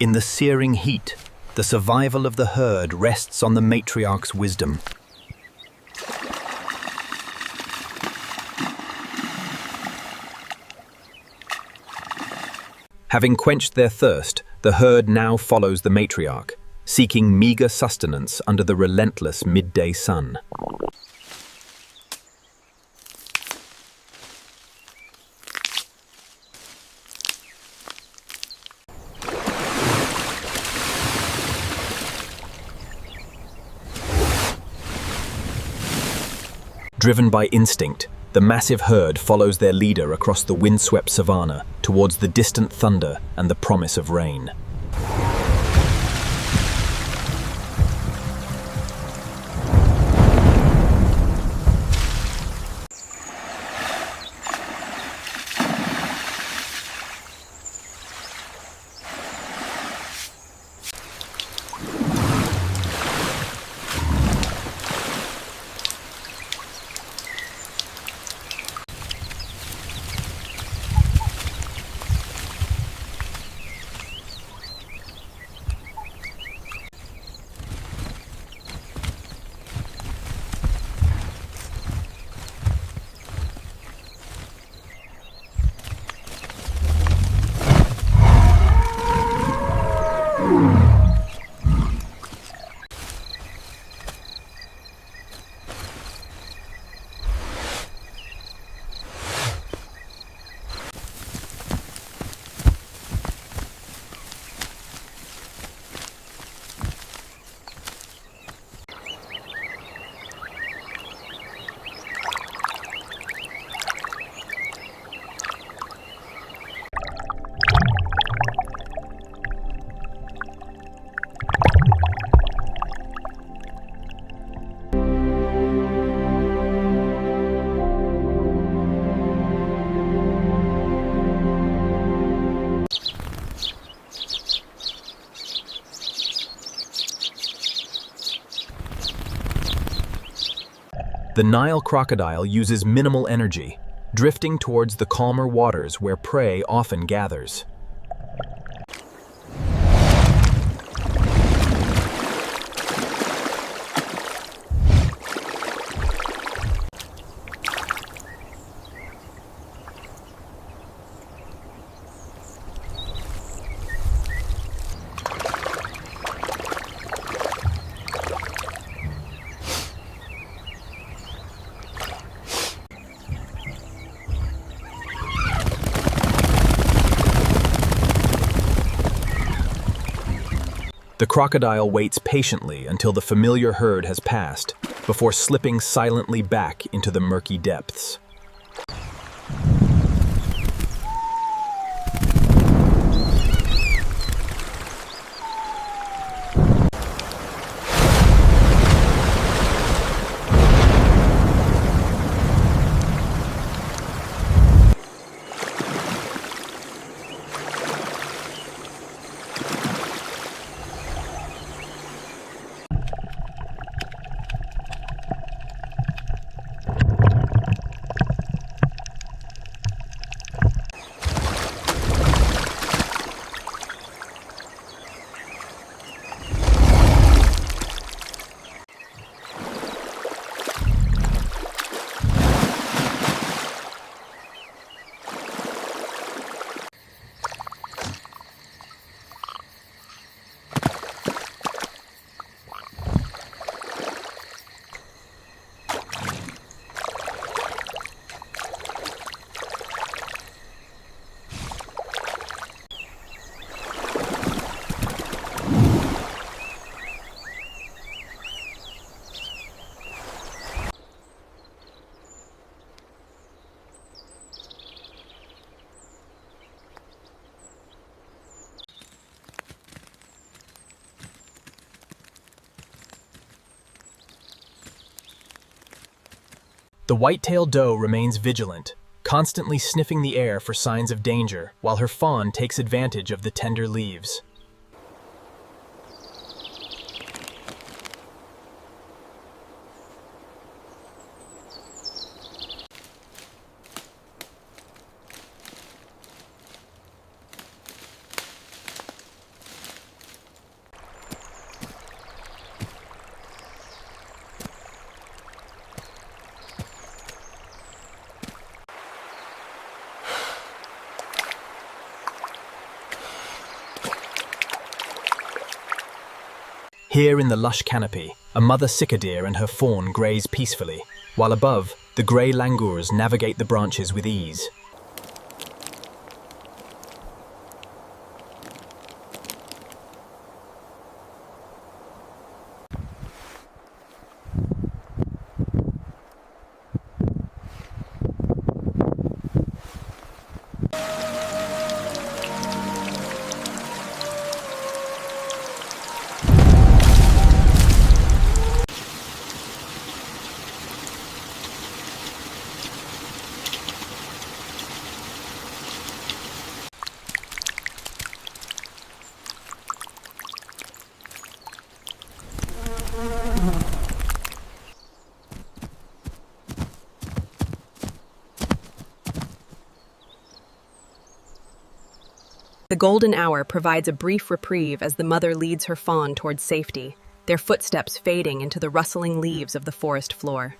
In the searing heat, the survival of the herd rests on the matriarch's wisdom. Having quenched their thirst, the herd now follows the matriarch, seeking meager sustenance under the relentless midday sun. Driven by instinct, the massive herd follows their leader across the windswept savanna towards the distant thunder and the promise of rain. The Nile crocodile uses minimal energy, drifting towards the calmer waters where prey often gathers. The crocodile waits patiently until the familiar herd has passed, before slipping silently back into the murky depths. The white-tailed doe remains vigilant, constantly sniffing the air for signs of danger, while her fawn takes advantage of the tender leaves. Here in the lush canopy, a mother cicadere and her fawn graze peacefully, while above, the grey langurs navigate the branches with ease. The golden hour provides a brief reprieve as the mother leads her fawn towards safety, their footsteps fading into the rustling leaves of the forest floor.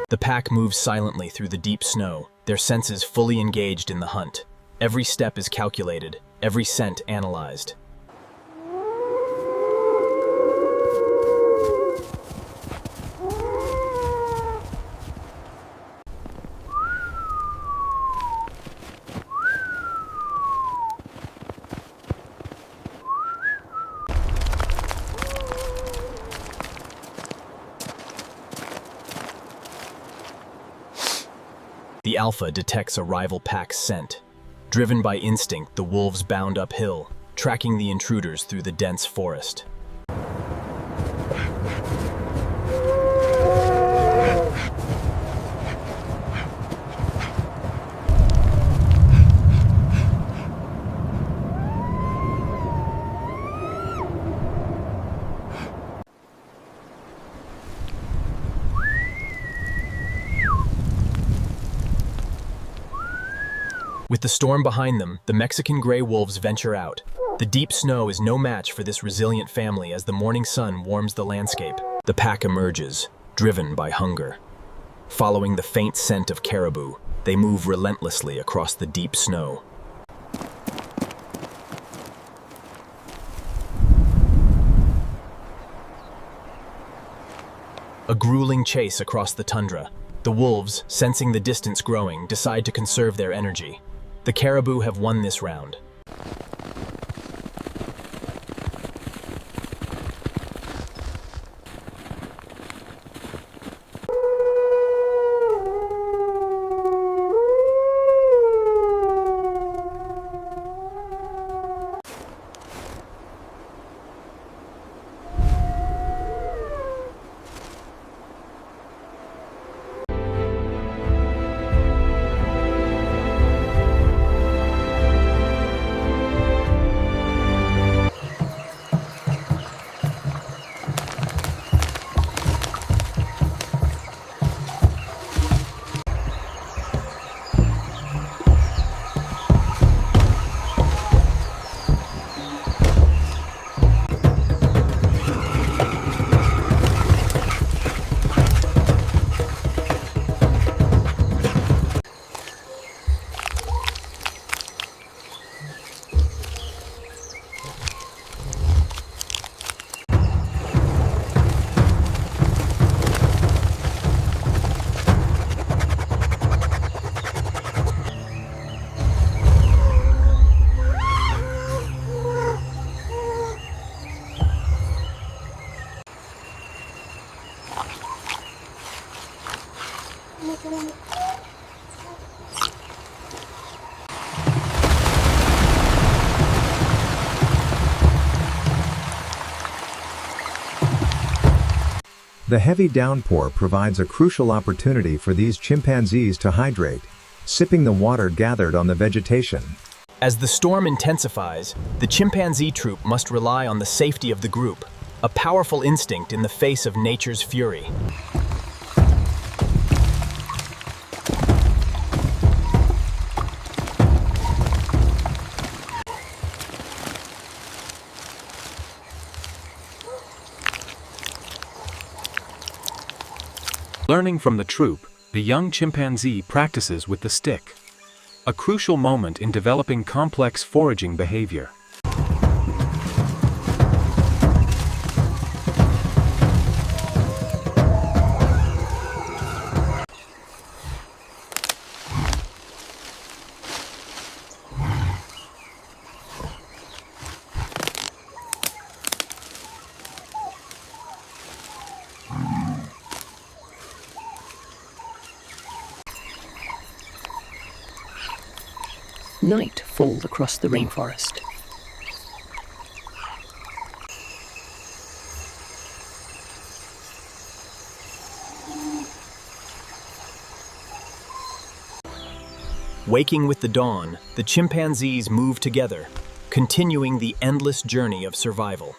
The pack moves silently through the deep snow, their senses fully engaged in the hunt. Every step is calculated, every scent analyzed. The alpha detects a rival pack's scent. Driven by instinct, the wolves bound uphill, tracking the intruders through the dense forest. With the storm behind them, the Mexican gray wolves venture out. The deep snow is no match for this resilient family as the morning sun warms the landscape. The pack emerges, driven by hunger. Following the faint scent of caribou, they move relentlessly across the deep snow. A grueling chase across the tundra. The wolves, sensing the distance growing, decide to conserve their energy. The caribou have won this round. The heavy downpour provides a crucial opportunity for these chimpanzees to hydrate, sipping the water gathered on the vegetation. As the storm intensifies, the chimpanzee troop must rely on the safety of the group, a powerful instinct in the face of nature's fury. Learning from the troop, the young chimpanzee practices with the stick, a crucial moment in developing complex foraging behavior. Night falls across the rainforest. Waking with the dawn, the chimpanzees move together, continuing the endless journey of survival.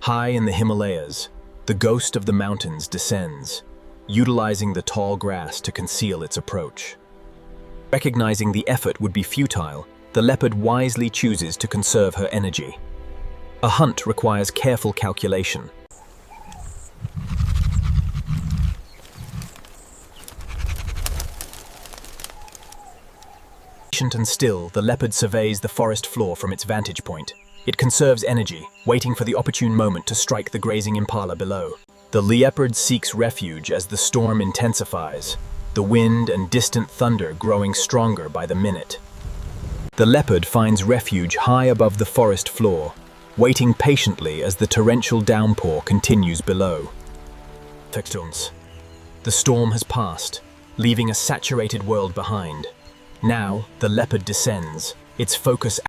High in the Himalayas, the ghost of the mountains descends, utilizing the tall grass to conceal its approach. Recognizing the effort would be futile, the leopard wisely chooses to conserve her energy. A hunt requires careful calculation. Patient and still, the leopard surveys the forest floor from its vantage point. It conserves energy, waiting for the opportune moment to strike the grazing impala below. The leopard seeks refuge as the storm intensifies, the wind and distant thunder growing stronger by the minute. The leopard finds refuge high above the forest floor, waiting patiently as the torrential downpour continues below. The storm has passed, leaving a saturated world behind. Now, the leopard descends, its focus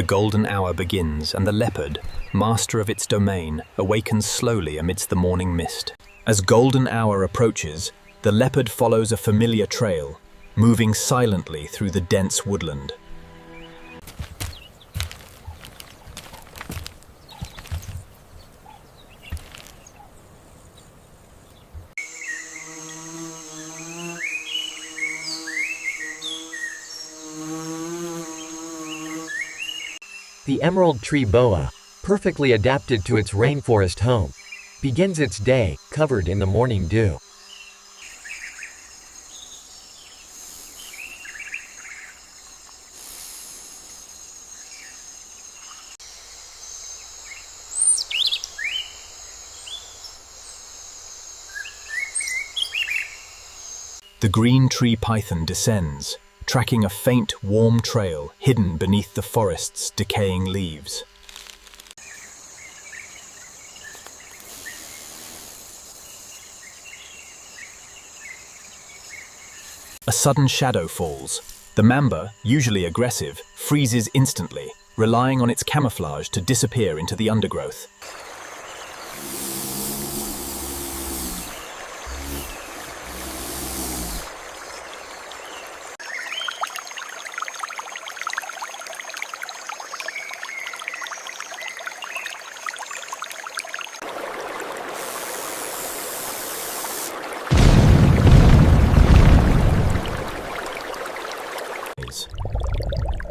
The golden hour begins, and the leopard, master of its domain, awakens slowly amidst the morning mist. As golden hour approaches, the leopard follows a familiar trail, moving silently through the dense woodland. The emerald tree boa, perfectly adapted to its rainforest home, begins its day covered in the morning dew. The green tree python descends, tracking a faint, warm trail hidden beneath the forest's decaying leaves. A sudden shadow falls. The mamba, usually aggressive, freezes instantly, relying on its camouflage to disappear into the undergrowth.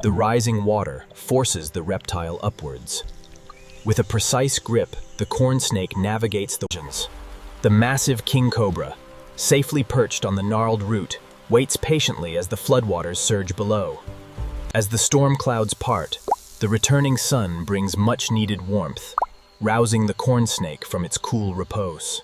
The rising water forces the reptile upwards. With a precise grip, the corn snake navigates the oceans. The massive king cobra, safely perched on the gnarled root, waits patiently as the floodwaters surge below. As the storm clouds part, the returning sun brings much-needed warmth, rousing the corn snake from its cool repose.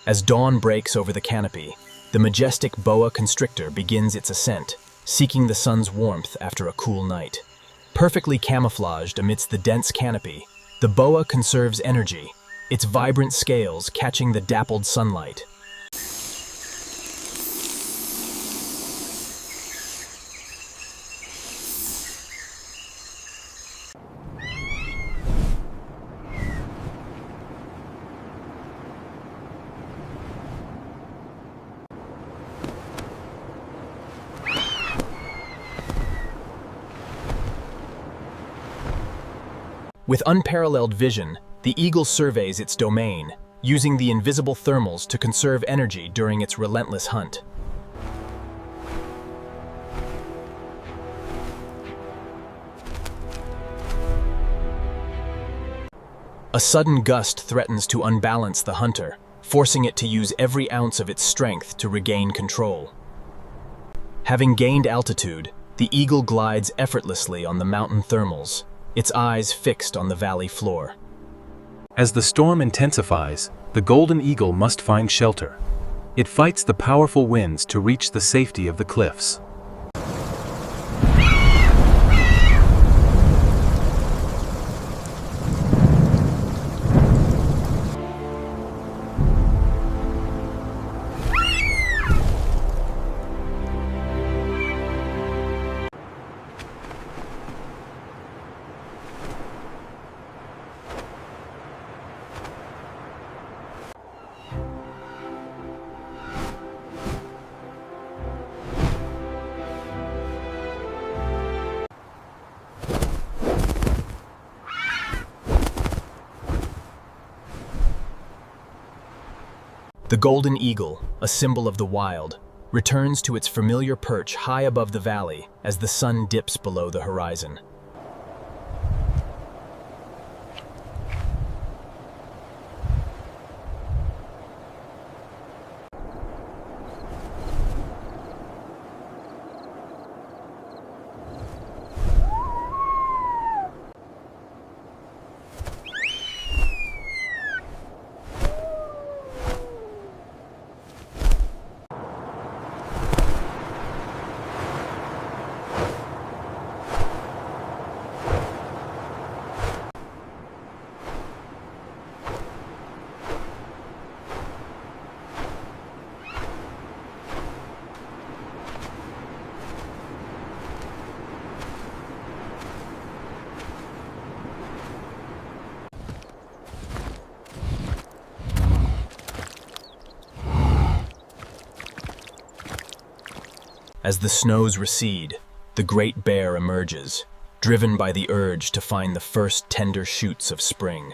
As dawn breaks over the canopy, the majestic boa constrictor begins its ascent, seeking the sun's warmth after a cool night. Perfectly camouflaged amidst the dense canopy, the boa conserves energy, its vibrant scales catching the dappled sunlight. With unparalleled vision, the eagle surveys its domain, using the invisible thermals to conserve energy during its relentless hunt. A sudden gust threatens to unbalance the hunter, forcing it to use every ounce of its strength to regain control. Having gained altitude, the eagle glides effortlessly on the mountain thermals, its eyes fixed on the valley floor. As the storm intensifies, the golden eagle must find shelter. It fights the powerful winds to reach the safety of the cliffs. The golden eagle, a symbol of the wild, returns to its familiar perch high above the valley as the sun dips below the horizon. As the snows recede, the great bear emerges, driven by the urge to find the first tender shoots of spring.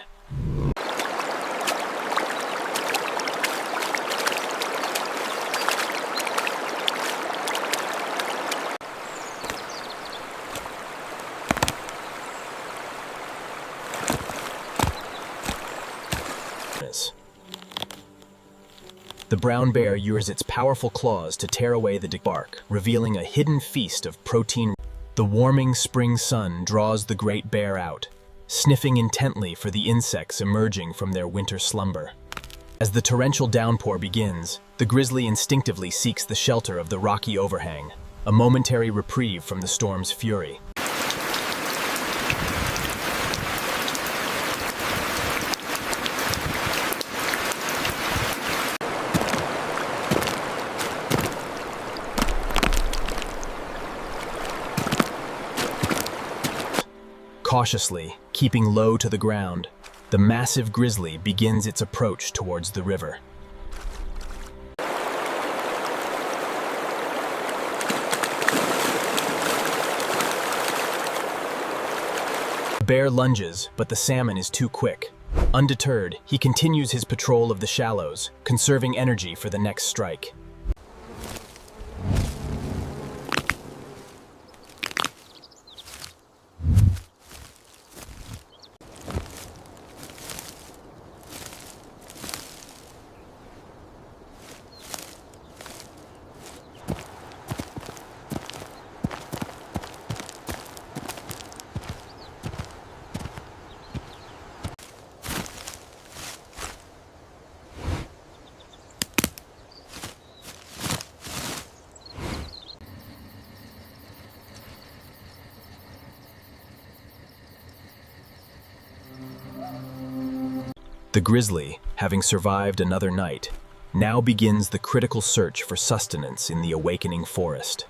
The brown bear uses its powerful claws to tear away the bark, revealing a hidden feast of protein. The warming spring sun draws the great bear out, sniffing intently for the insects emerging from their winter slumber. As the torrential downpour begins, the grizzly instinctively seeks the shelter of the rocky overhang, a momentary reprieve from the storm's fury. Cautiously, keeping low to the ground, The massive grizzly begins its approach towards the river. The bear lunges, but the salmon is too quick. Undeterred, he continues his patrol of the shallows, conserving energy for the next strike. The grizzly, having survived another night, now begins the critical search for sustenance in the awakening forest.